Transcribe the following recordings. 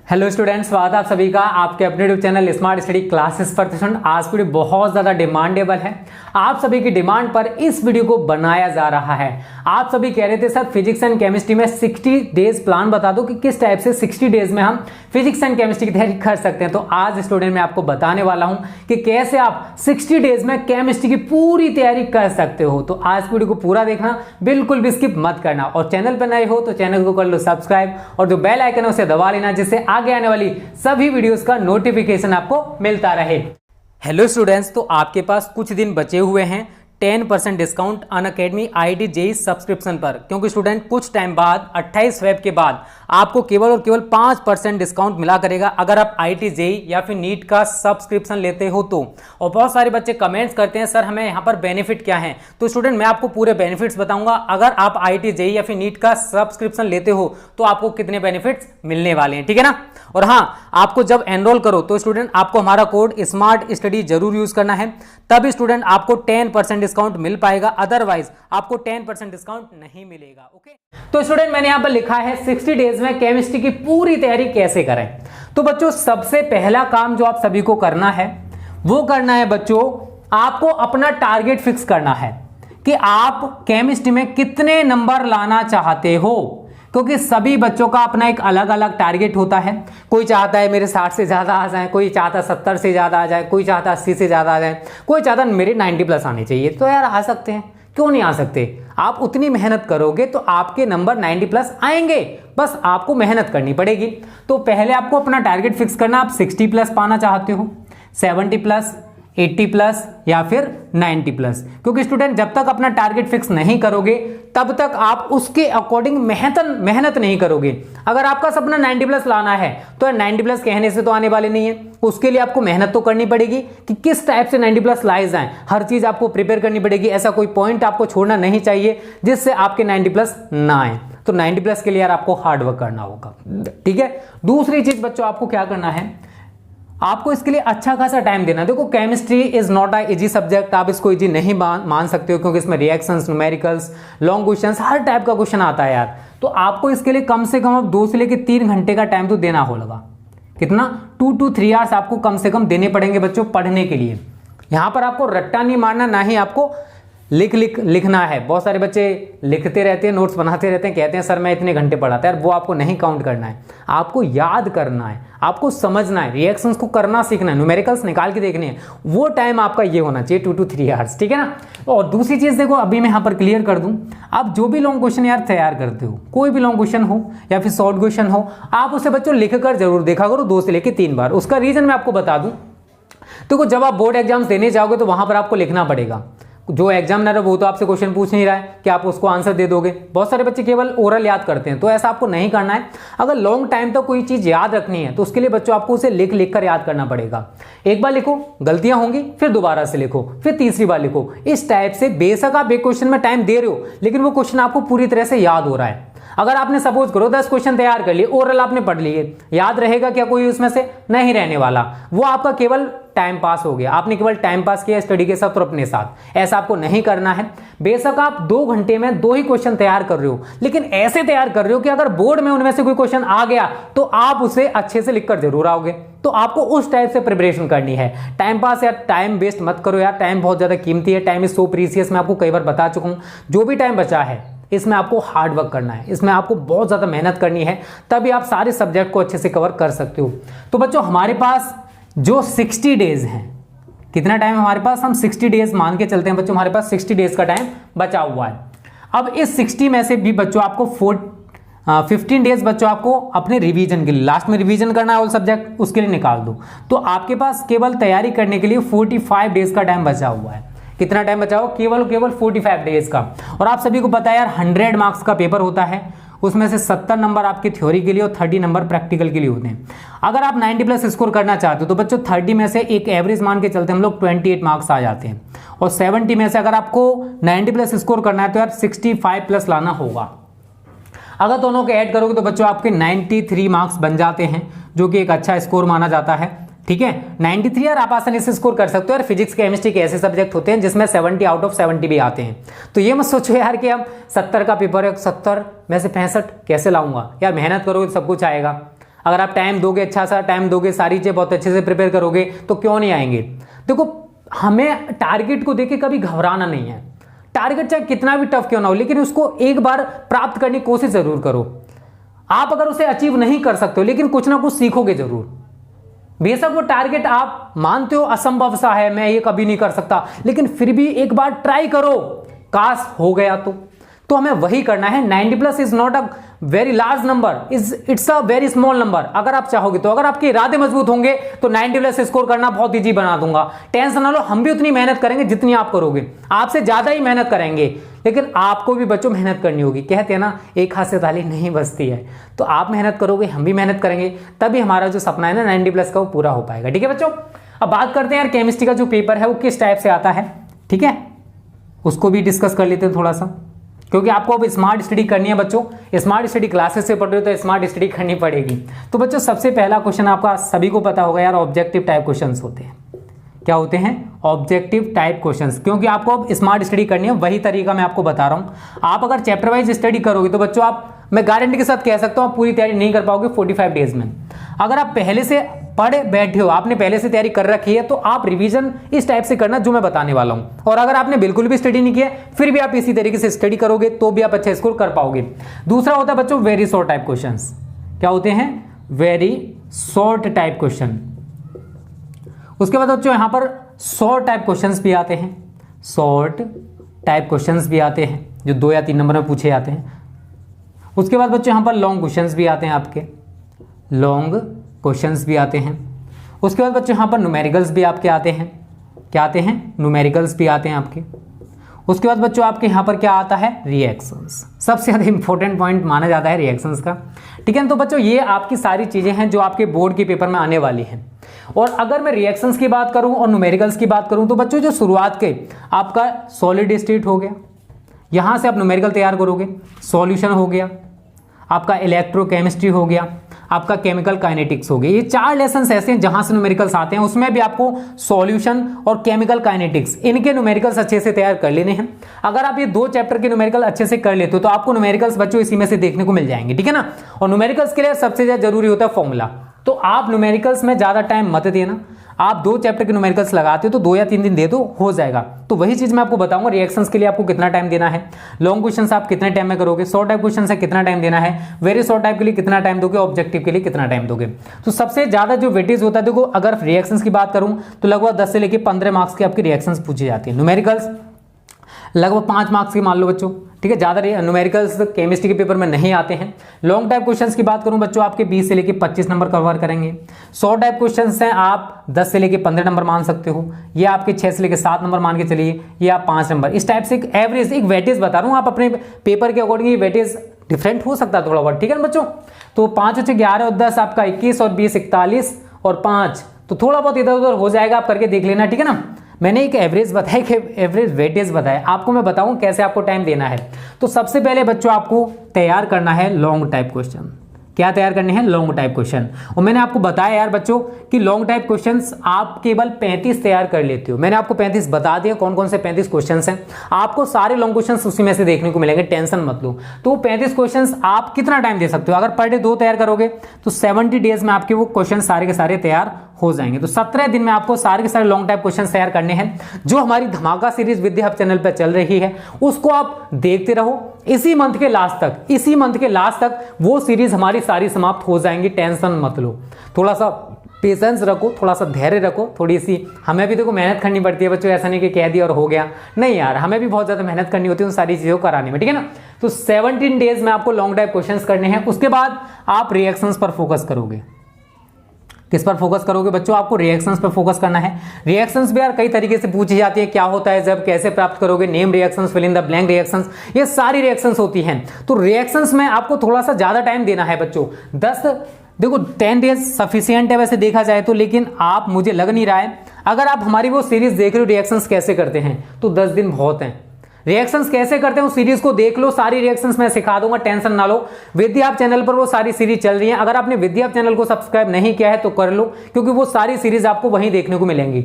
Hello students, स्वागत है आप सभी का आपके अपने YouTube channel smart study classes पर। आज वीडियो बहुत ज़्यादा डिमांडेबल है। आप सभी की डिमांड पर इस वीडियो को बनाया जा रहा है। आप सभी कह रहे थे सर फिजिक्स एंड केमिस्ट्री में 60 डेज प्लान बता दो कि किस टाइप से 60 डेज में हम फिजिक्स एंड केमिस्ट्री की तैयारी कर सकते हैं। तो आज स्टूडेंट मैं आपको बताने वाला हूं कि कैसे आप 60 डेज में केमिस्ट्री की पूरी तैयारी कर सकते हो। तो आज वीडियो को पूरा देखना, बिल्कुल भी स्किप मत करना। और चैनल पर नए हो तो चैनल को कर लो सब्सक्राइब और जो बेल आइकन है उसे दबा लेना, जिससे आगे आने वाली सभी वीडियोस का नोटिफिकेशन आपको मिलता रहे। हेलो स्टूडेंट्स, तो आपके पास कुछ दिन बचे हुए हैं 10% discount Unacademy IIT JEE subscription पर, क्योंकि स्टूडेंट कुछ टाइम बाद 28 फेब के बाद आपको केवल और केवल 5% डिस्काउंट मिला करेगा अगर आप IIT JEE या फिर नीट का सब्सक्रिप्शन लेते हो तो। और बहुत सारे बच्चे कमेंट्स करते हैं सर हमें यहाँ पर बेनिफिट क्या है। तो स्टूडेंट मैं आपको पूरे बेनिफिट्स बताऊंगा। अगर आप IIT JEE या फिर नीट का सब्सक्रिप्शन लेते हो तो आपको कितने बेनिफिट्स मिलने वाले हैं, ठीक है ना। और हाँ, आपको जब एनरोल करो तो स्टूडेंट आपको हमारा कोड स्मार्ट स्टडी जरूर यूज करना है, तभी स्टूडेंट आपको 10% डिस्काउंट मिल पाएगा, अदरवाइज आपको 10% डिस्काउंट नहीं मिलेगा। ओके, तो स्टूडेंट मैंने यहां पर लिखा है 60 डेज में केमिस्ट्री की पूरी तैयारी कैसे करें। तो बच्चों सबसे पहला काम जो आप सभी को करना है वो करना है बच्चों, आपको अपना टारगेट फिक्स करना है कि आप केमिस्ट्री में कितने नंबर लाना चाहते हो, क्योंकि सभी बच्चों का अपना एक अलग अलग टारगेट होता है। कोई चाहता है मेरे 60 से ज़्यादा आ जाए, कोई चाहता 70 से ज़्यादा आ जाए, कोई चाहता 80 से ज़्यादा आ जाए, कोई चाहता मेरे 90 प्लस आने चाहिए। तो यार आ सकते हैं, क्यों नहीं आ सकते। आप उतनी मेहनत करोगे तो आपके नंबर 90 प्लस आएंगे, बस आपको मेहनत करनी पड़ेगी। तो पहले आपको अपना टारगेट फिक्स करना, आप 60 प्लस पाना चाहते हो, 70 प्लस, 80 प्लस या फिर 90 प्लस। क्योंकि स्टूडेंट जब तक अपना टारगेट फिक्स नहीं करोगे तब तक आप उसके अकॉर्डिंग मेहनत नहीं करोगे। अगर आपका सपना 90 प्लस लाना है तो 90 प्लस कहने से तो आने वाले नहीं है, उसके लिए आपको मेहनत तो करनी पड़ेगी कि किस टाइप से 90 प्लस लाए जाएं। हर चीज आपको प्रिपेयर करनी पड़ेगी, ऐसा कोई पॉइंट आपको छोड़ना नहीं चाहिए जिससे आपके 90 प्लस ना आए। तो 90 प्लस के लिए यार आपको हार्डवर्क करना होगा, ठीक है। दूसरी चीज बच्चों आपको क्या करना है, आपको इसके लिए अच्छा खासा टाइम देना। देखो chemistry is not a easy subject, आप इसको इजी नहीं मान सकते हो, क्योंकि इसमें रिएक्शंस, न्यूमेरिकल्स, लॉन्ग क्वेश्चंस, हर टाइप का क्वेश्चन आता है यार। तो आपको इसके लिए कम से कम अब 2 से लेकर 3 घंटे का टाइम तो देना होगा। कितना? 2 to 3 आवर्स आपको कम से कम देने पड़ेंगे बच्चों पढ़ने के लिए। यहां पर आपको रट्टा नहीं मारना, ना ही आपको लिखना है। बहुत सारे बच्चे लिखते रहते हैं, नोट्स बनाते रहते हैं, कहते हैं सर मैं इतने घंटे पढ़ाता है। वो आपको नहीं काउंट करना है, आपको याद करना है, आपको समझना है, रिएक्शंस को करना सीखना है, न्यूमेरिकल्स निकाल के देखने हैं। वो टाइम आपका ये होना चाहिए 2 to 3 आवर्स, ठीक है ना। और दूसरी चीज देखो, अभी मैं यहाँ पर क्लियर कर दूं, आप जो भी लॉन्ग क्वेश्चन यार तैयार करते हो, कोई भी लॉन्ग क्वेश्चन हो या फिर शॉर्ट क्वेश्चन हो, आप उसे बच्चों लिख कर जरूर देखा करो 2 से लेकर 3 बार। उसका रीजन मैं आपको बता दूं, देखो जब आप बोर्ड एग्जाम्स देने जाओगे तो वहां पर आपको लिखना पड़ेगा। जो एग्जामिनर है वो तो आपसे क्वेश्चन पूछ नहीं रहा है कि आप उसको आंसर दे दोगे। बहुत सारे बच्चे केवल ओरल याद करते हैं, तो ऐसा आपको नहीं करना है। अगर लॉन्ग टाइम तक कोई चीज याद रखनी है तो उसके लिए बच्चों आपको उसे लिख कर याद करना पड़ेगा। एक बार लिखो, गलतियां होंगी, फिर दोबारा से लिखो, फिर तीसरी बार लिखो। इस टाइप से बेशक आप एक क्वेश्चन में टाइम दे रहे हो, लेकिन वो क्वेश्चन आपको पूरी तरह से याद हो रहा है। अगर आपने सपोज करो 10 क्वेश्चन तैयार कर लिए, ओरल आपने पढ़ लिए, याद रहेगा क्या कोई उसमें से? नहीं रहने वाला। वो आपका केवल टाइम पास हो गया, आपने केवल टाइम पास किया स्टडी के साथ और अपने साथ। ऐसा आपको नहीं करना है। बेशक आप 2 घंटे में 2 ही क्वेश्चन तैयार कर रहे हो, लेकिन ऐसे तैयार कर रहे हो कि अगर बोर्ड में उनमें से कोई क्वेश्चन आ गया तो आप उसे अच्छे से लिखकर जरूर आओगे। तो आपको उस टाइप से प्रिपरेशन करनी है। टाइम पास या टाइम वेस्ट मत करो यार, टाइम बहुत ज्यादा कीमती है। टाइम इज सो प्रीसियस, मैं आपको कई बार बता चुका हूं। जो भी टाइम बचा है इसमें आपको हार्ड वर्क करना है, इसमें आपको बहुत ज्यादा मेहनत करनी है, तभी आप सारे सब्जेक्ट को अच्छे से कवर कर सकते हो। तो बच्चों हमारे पास जो 60 डेज हैं, कितना टाइम हमारे पास, हम 60 डेज मान के चलते हैं बच्चों, हमारे पास 60 डेज का टाइम बचा हुआ है। अब इस 60 में से भी बच्चों आपको 15 डेज बच्चों आपको अपने रिवीजन के लिए, लास्ट में रिवीजन करना है ऑल सब्जेक्ट, उसके लिए निकाल दो। तो आपके पास केवल तैयारी करने के लिए 45 डेज का टाइम बचा हुआ है। कितना टाइम बचा हो? केवल 45 डेज का। और आप सभी को पता है यार 100 मार्क्स का पेपर होता है, उसमें से 70 नंबर आपकी थ्योरी के लिए और 30 नंबर प्रैक्टिकल के लिए होते हैं। अगर आप 90 प्लस स्कोर करना चाहते हो तो बच्चों 30 में से एक एवरेज मान के चलते हम लोग 28 मार्क्स आ जाते हैं, और 70 में से अगर आपको 90 प्लस स्कोर करना है तो यार 65 प्लस लाना होगा। अगर दोनों के ऐड करोगे तो बच्चों आपके 93 मार्क्स बन जाते हैं, जो कि एक अच्छा स्कोर माना जाता है, ठीक है। 93 यार आप आसानी से स्कोर कर सकते हो। यार फिजिक्स केमिस्ट्री के ऐसे सब्जेक्ट होते हैं जिसमें 70 आउट ऑफ 70 भी आते हैं। तो ये मत सोचो यार कि हम 70 का पेपर है, 70 में से 65 कैसे लाऊंगा। यार मेहनत करोगे तो सब कुछ आएगा। अगर आप टाइम दोगे, अच्छा सा टाइम दोगे, सारी चीज़ें बहुत अच्छे से प्रिपेयर करोगे तो क्यों नहीं आएंगे। देखो हमें टारगेट को देख के कभी घबराना नहीं है। टारगेट चाहे कितना भी टफ क्यों ना हो, लेकिन उसको एक बार प्राप्त करने की कोशिश जरूर करो। आप अगर उसे अचीव नहीं कर सकते हो लेकिन कुछ ना कुछ सीखोगे जरूर। बेशक वो टारगेट आप मानते हो असंभव सा है, मैं ये कभी नहीं कर सकता, लेकिन फिर भी एक बार ट्राई करो, काश हो गया तो हमें वही करना है। 90+ is not a very large number, it's a very small number. अगर आप चाहोगे तो, अगर आपके इरादे मजबूत होंगे तो 90+ स्कोर करना बहुत ईजी बना दूंगा। टेंशन ना लो, हम भी उतनी मेहनत करेंगे जितनी आप करोगे, आपसे ज्यादा ही मेहनत करेंगे, लेकिन आपको भी बच्चों मेहनत करनी होगी। कहते हैं ना, एक हाथ से ताली नहीं बजती है। तो आप मेहनत करोगे, हम भी मेहनत करेंगे, तभी हमारा जो सपना है ना 90+ का वो पूरा हो पाएगा। ठीक है बच्चों, अब बात करते हैं यार केमिस्ट्री का जो पेपर है वो किस टाइप से आता है। ठीक है, उसको भी डिस्कस कर लेते हैं थोड़ा सा, क्योंकि आपको अब स्मार्ट स्टडी करनी है बच्चों। स्मार्ट स्टडी क्लासेस से पढ़ रहे हो तो स्मार्ट स्टडी करनी पड़ेगी। तो बच्चों सबसे पहला क्वेश्चन आपका सभी को पता होगा यार, ऑब्जेक्टिव टाइप क्वेश्चंस होते हैं। क्या होते हैं? Objective type questions. क्योंकि आपको अब स्मार्ट स्टडी करनी है, वही तरीका मैं आपको बता रहा हूं। आप अगर चैप्टर वाइज स्टडी करोगे तो बच्चों आप, मैं गारंटी के साथ कह सकता हूं, आप पूरी तैयारी नहीं कर पाओगे 45 डेज में। अगर आप पहले से पढ़े बैठे हो, आपने पहले से तैयारी कर रखी है, तो आप रिवीजन इस टाइप से करना जो मैं बताने वाला हूं। और अगर आपने बिल्कुल भी स्टडी नहीं किया फिर भी आप इसी तरीके से स्टडी करोगे तो भी आप अच्छा स्कोर कर पाओगे। दूसरा होता है बच्चों वेरी शॉर्ट टाइप क्वेश्चंस। क्या होते हैं? Very short type question. उसके बाद बच्चों यहां पर शॉर्ट टाइप क्वेश्चंस भी आते हैं, शॉर्ट टाइप क्वेश्चंस भी आते हैं जो 2 या 3 नंबर में पूछे जाते हैं। उसके बाद बच्चों यहां पर लॉन्ग क्वेश्चंस भी आते हैं, आपके लॉन्ग क्वेश्चंस भी आते हैं। उसके बाद बच्चों यहां पर न्यूमेरिकल्स भी आपके आते हैं। क्या आते हैं? न्यूमेरिकल्स भी आते हैं आपके। उसके बाद बच्चों आपके यहां पर क्या आता है? रिएक्शंस। सबसे ज्यादा इंपॉर्टेंट पॉइंट माना जाता है रिएक्शंस का। ठीक है, तो बच्चों ये आपकी सारी चीजें हैं जो आपके बोर्ड के पेपर में आने वाली हैं। और अगर मैं रिएक्शंस की बात करूं और न्यूमेरिकल्स की बात करूं तो बच्चों जो शुरुआत के आपका सॉलिड स्टेट हो गया, यहां से आप न्यूमेरिकल तैयार करोगे, सॉल्यूशन हो गया, आपका इलेक्ट्रोकेमिस्ट्री हो गया, आपका केमिकल काइनेटिक्स हो गया। ये 4 लेसन्स ऐसे हैं जहां से न्यूमेरिकल्स आते हैं। उसमें भी आपको सॉल्यूशन और केमिकल काइनेटिक्स, इनके न्यूमेरिकल्स अच्छे से तैयार कर लेने हैं। अगर आप ये 2 चैप्टर के न्यूमेरिकल अच्छे से कर लेते हो तो आपको न्यूमेरिकल्स बच्चों इसी में से देखने को मिल जाएंगे। ठीक है ना। और न्यूमेरिकल्स के लिए सबसे ज्यादा जरूरी होता है फॉर्मूला। तो आप न्यूमेरिकल्स में ज्यादा टाइम मत देना। आप 2 चैप्टर के न्यूमेरिकल्स लगाते हो तो 2 या 3 दिन दे दो, हो जाएगा। तो वही चीज मैं आपको बताऊंगा, रिएक्शंस के लिए आपको कितना टाइम देना है, लॉन्ग क्वेश्चंस आप कितने टाइम में करोगे, शॉर्ट टाइप क्वेश्चन है कितना टाइम देना है, वेरी शॉर्ट टाइप के लिए कितना टाइम दोगे, ऑब्जेक्टिव के लिए कितना टाइम दोगे। तो सबसे ज्यादा जो वेटेज होता है, देखो अगर रिएक्शंस की बात करूं तो लगभग 10 से लेकर 15 मार्क्स की आपकी रिएक्शंस पूछी जाती है। न्यूमेरिकल्स लगभग 5 मार्क्स की मान लो बच्चों। ठीक है, ज्यादा न्यूमेरिकल्स केमिस्ट्री के पेपर में नहीं आते हैं। लॉन्ग टाइप क्वेश्चंस की बात करूं बच्चों, आपके 20 से लेकर 25 नंबर कवर करेंगे। शॉर्ट टाइप क्वेश्चंस हैं, आप 10 से लेकर 15 नंबर मान सकते हो, ये आपके 6 से लेकर 7 नंबर मान के चलिए, ये आप 5 नंबर। इस टाइप से एक एवरेज, एक वेटेज बता रहा हूं, आप अपने पेपर के अकॉर्डिंग ये वेटेज डिफरेंट हो सकता है थोड़ा बहुत। ठीक है ना बच्चों। तो 5 × 11 और 10 आपका 21 और 20 41 और 5, तो थोड़ा बहुत इधर उधर हो जाएगा, आप करके देख लेना। ठीक है ना। मैंने एक एवरेज बताया कि एवरेज वेटेज बताया, आपको मैं बताऊं कैसे आपको टाइम देना है। तो सबसे पहले बच्चों आपको तैयार करना है लॉन्ग टाइप क्वेश्चन। क्या तैयार करने हैं? Long type question. और मैंने आपको बताया यार बच्चों कि लॉन्ग टाइप क्वेश्चंस आप केवल 35 तैयार कर लेते हो। मैंने आपको 35 बता दिया कौन कौन से 35 क्वेश्चंस हैं। आपको सारे लॉन्ग क्वेश्चंस उसी में से देखने को मिलेंगे, टेंशन मत लो। तो 35 क्वेश्चंस आप कितना टाइम दे सकते हो? अगर पर डे 2 तैयार करोगे तो 70 डेज में आपके वो क्वेश्चन सारे के सारे तैयार हो जाएंगे। तो 17 दिन में आपको सारे के सारे लॉन्ग टाइप क्वेश्चन तैयार करने हैं। जो हमारी धमाका सीरीज विद्या हब चैनल पर चल रही है उसको आप देखते रहो। इसी मंथ के लास्ट तक वो सीरीज हमारी सारी समाप्त हो जाएंगी, टेंशन मत लो। थोड़ा सा पेशेंस रखो, थोड़ा सा धैर्य रखो, थोड़ी सी हमें भी देखो मेहनत करनी पड़ती है बच्चों। ऐसा नहीं कि कह दिया और हो गया, नहीं यार, हमें भी बहुत ज्यादा मेहनत करनी होती है उन सारी चीजों को कराने में। ठीक है ना। तो 17 डेज में आपको लॉन्ग टाइप क्वेश्चंस करने हैं। उसके बाद आप रिएक्शंस पर फोकस करोगे। किस पर फोकस करोगे बच्चों? आपको रिएक्शंस पर फोकस करना है। रिएक्शंस भी यार कई तरीके से पूछी जाती है, क्या होता है जब, कैसे प्राप्त करोगे, name reactions, fill in the blank reactions, ये सारी रिएक्शंस होती हैं। तो रिएक्शंस में आपको थोड़ा सा ज्यादा टाइम देना है बच्चों। 10 डेज सफिशिएंट है वैसे देखा जाए तो, लेकिन आप, मुझे लग नहीं रहा है, अगर आप हमारी वो सीरीज देख रहे हो रिएक्शंस कैसे करते हैं तो 10 दिन बहुत हैं। रिएक्शंस कैसे करते हैं उस सीरीज को देख लो, सारी रिएक्शंस मैं सिखा दूंगा, टेंशन ना लो। विद्या हब चैनल पर वो सारी सीरीज चल रही है। अगर आपने विद्या हब चैनल को सब्सक्राइब नहीं किया है तो कर लो, क्योंकि वो सारी सीरीज आपको वहीं देखने को मिलेंगी।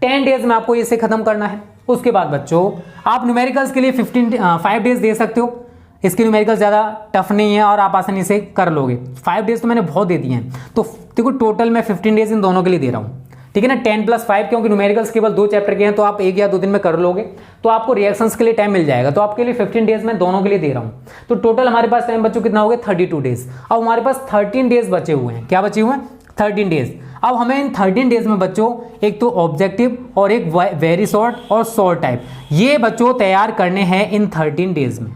10 डेज में आपको इसे खत्म करना है। उसके बाद बच्चों आप न्यूमेरिकल्स के लिए 5 डेज दे सकते हो। इसकी न्यूमेरिकल ज़्यादा टफ नहीं है और आप आसानी से कर लोगे। 5 डेज तो मैंने बहुत दे दिए हैं, तो देखो टोटल मैं 15 डेज इन दोनों के लिए दे रहा हूँ, ठीक है ना। 10+5 क्योंकि न्यूमेरिकल्स केवल 2 चैप्टर के हैं, तो आप 1 या 2 दिन में कर लोगे, तो आपको रिएक्शंस के लिए टाइम मिल जाएगा। तो आपके लिए 15 डेज में दोनों के लिए दे रहा हूँ। तो टोटल हमारे पास टाइम बच्चों कितना हो गया, 32 डेज। अब हमारे पास 13 डेज बचे हुए हैं। क्या बचे हुए हैं, 13 डेज। अब हमें इन 13 डेज में बच्चों एक तो ऑब्जेक्टिव और एक वेरी शॉर्ट और शॉर्ट टाइप, ये बच्चों तैयार करने हैं इन 13 डेज में।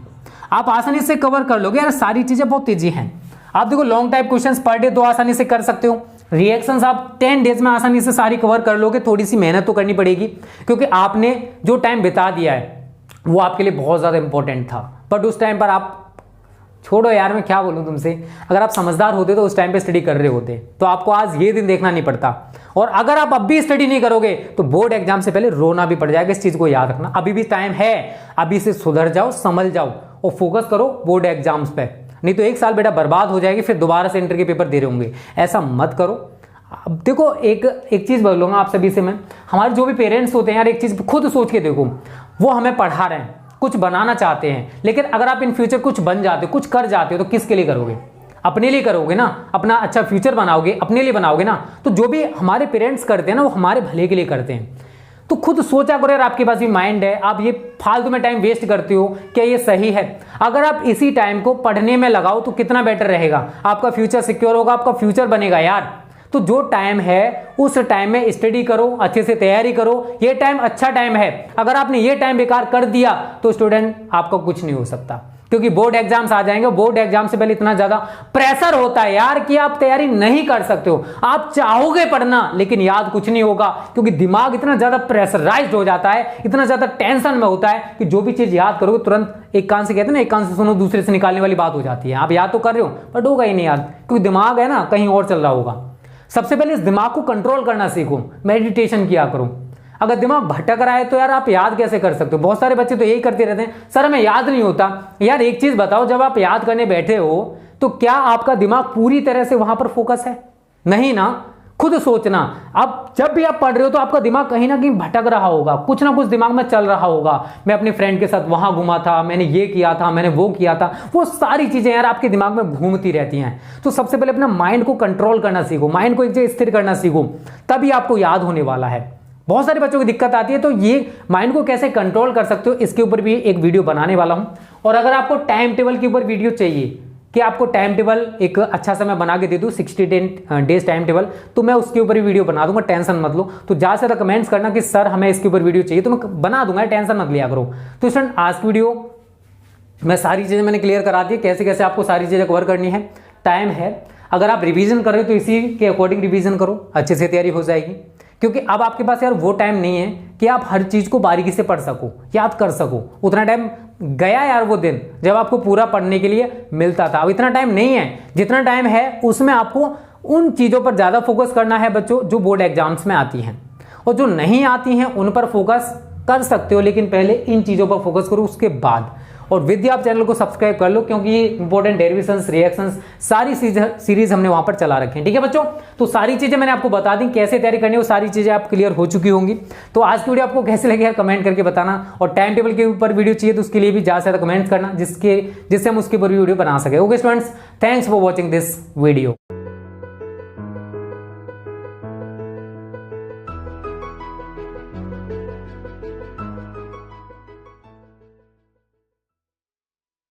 आप आसानी से कवर कर लोगे यार, सारी चीजें बहुत तेजी हैं। आप देखो long type questions per day 2 आसानी से कर सकते हो, रिएक्शंस आप 10 डेज में आसानी से सारी कवर कर लोगे। थोड़ी सी मेहनत तो करनी पड़ेगी क्योंकि आपने जो टाइम बिता दिया है वो आपके लिए बहुत ज़्यादा इंपॉर्टेंट था, बट उस टाइम पर आप छोड़ो यार, मैं क्या बोलूँ तुमसे, अगर आप समझदार होते तो उस टाइम पे स्टडी कर रहे होते तो आपको आज ये दिन देखना नहीं पड़ता। और अगर आप अब भी स्टडी नहीं करोगे तो बोर्ड एग्जाम से पहले रोना भी पड़ जाएगा। इस चीज़ को याद रखना, अभी भी टाइम है, अभी से सुधर जाओ, समझ जाओ और फोकस करो बोर्ड एग्जाम्स पे, नहीं तो 1 साल बेटा बर्बाद हो जाएगी, फिर दोबारा से इंटर के पेपर दे रहे होंगे। ऐसा मत करो। अब देखो एक चीज़ बोलूँगा आप सभी से मैं, हमारे जो भी पेरेंट्स होते हैं यार, एक चीज़ खुद सोच के देखो, वो हमें पढ़ा रहे हैं, कुछ बनाना चाहते हैं, लेकिन अगर आप इन फ्यूचर कुछ बन जाते हो, कुछ कर जाते हो, तो किसके लिए करोगे, अपने लिए करोगे ना, अपना अच्छा फ्यूचर बनाओगे, अपने लिए बनाओगे ना। तो जो भी हमारे पेरेंट्स करते हैं ना, वो हमारे भले के लिए करते हैं। तो खुद सोचा करो यार, आपके पास भी माइंड है, आप ये फालतू में टाइम वेस्ट करते हो, क्या ये सही है? अगर आप इसी टाइम को पढ़ने में लगाओ तो कितना बेटर रहेगा, आपका फ्यूचर सिक्योर होगा, आपका फ्यूचर बनेगा यार। तो जो टाइम है उस टाइम में स्टडी करो, अच्छे से तैयारी करो, ये टाइम अच्छा टाइम है। अगर आपने ये टाइम बेकार कर दिया तो स्टूडेंट आपका कुछ नहीं हो सकता, क्योंकि बोर्ड एग्जाम्स आ जाएंगे। बोर्ड एग्जाम से पहले इतना ज्यादा प्रेशर होता है यार कि आप तैयारी नहीं कर सकते हो। आप चाहोगे पढ़ना लेकिन याद कुछ नहीं होगा, क्योंकि दिमाग इतना ज्यादा प्रेशराइज्ड हो जाता है, इतना ज्यादा टेंशन में होता है कि जो भी चीज याद करोगे तुरंत एक कान से कहते हैं ना, एक कान से सुनो दूसरे से निकालने वाली बात हो जाती है। आप याद तो कर रहे हो बट होगा ही नहीं याद, क्योंकि दिमाग है ना कहीं और चल रहा होगा। सबसे पहले इस दिमाग को कंट्रोल करना सीखो, मेडिटेशन किया करो। अगर दिमाग भटक रहा है तो यार आप याद कैसे कर सकते हो? बहुत सारे बच्चे तो यही करते रहते हैं, सर हमें याद नहीं होता। यार एक चीज बताओ, जब आप याद करने बैठे हो तो क्या आपका दिमाग पूरी तरह से वहां पर फोकस है? नहीं ना। खुद सोचना, अब जब भी आप पढ़ रहे हो तो आपका दिमाग कहीं ना कहीं भटक रहा होगा, कुछ ना कुछ दिमाग में चल रहा होगा। मैं अपने फ्रेंड के साथ वहां घूमा था, मैंने ये किया था, मैंने वो किया था, वो सारी चीजें यार आपके दिमाग में घूमती रहती हैं। तो सबसे पहले अपना माइंड को कंट्रोल करना सीखो, माइंड को एक जगह स्थिर करना सीखो, तभी आपको याद होने वाला है। बहुत सारे बच्चों की दिक्कत आती है, तो ये माइंड को कैसे कंट्रोल कर सकते हो इसके ऊपर भी एक वीडियो बनाने वाला हूं। और अगर आपको टाइम टेबल के ऊपर वीडियो चाहिए कि आपको टाइम टेबल एक अच्छा सा मैं बना के दे दूं, 60 डेज टाइम टेबल, तो मैं उसके ऊपर भी वीडियो बना दूंगा, टेंशन मत लो। तो ज़्यादा से ज़्यादा कमेंट्स करना कि सर हमें इसके ऊपर वीडियो चाहिए, तो मैं बना दूंगा, टेंशन मत लिया करो। तो स्टूडेंट आज की वीडियो मैं सारी चीज़ें मैंने क्लियर करा दी, कैसे कैसे आपको सारी चीज़ें कवर करनी है। टाइम है, अगर आप रिवीजन कर रहे हो तो इसी के अकॉर्डिंग रिवीजन करो, अच्छे से तैयारी हो जाएगी। क्योंकि अब आपके पास यार वो टाइम नहीं है कि आप हर चीज़ को बारीकी से पढ़ सको, याद कर सको। उतना टाइम गया यार वो दिन जब आपको पूरा पढ़ने के लिए मिलता था। अब इतना टाइम नहीं है, जितना टाइम है उसमें आपको उन चीज़ों पर ज़्यादा फोकस करना है बच्चों जो बोर्ड एग्जाम्स में आती हैं, और जो नहीं आती हैं उन पर फोकस कर सकते हो, लेकिन पहले इन चीज़ों पर फोकस करो उसके बाद। और विद्या आप चैनल को सब्सक्राइब कर लो, क्योंकि ये इंपॉर्टेंट डेरिवेशंस, रिएक्शंस सारी सीरीज हमने वहां पर चला रखे हैं। ठीक है बच्चों, तो सारी चीजें मैंने आपको बता दी, कैसे तैयारी करनी है वो सारी चीजें आप क्लियर हो चुकी होंगी। तो आज की वीडियो आपको कैसे लगे यार कमेंट करके बताना, और टाइम टेबल के ऊपर वीडियो चाहिए तो उसके लिए भी ज्यादा से ज्यादा कमेंट करना, जिससे हम उसके ऊपर वीडियो बना सके। Okay students, thanks for watching this video.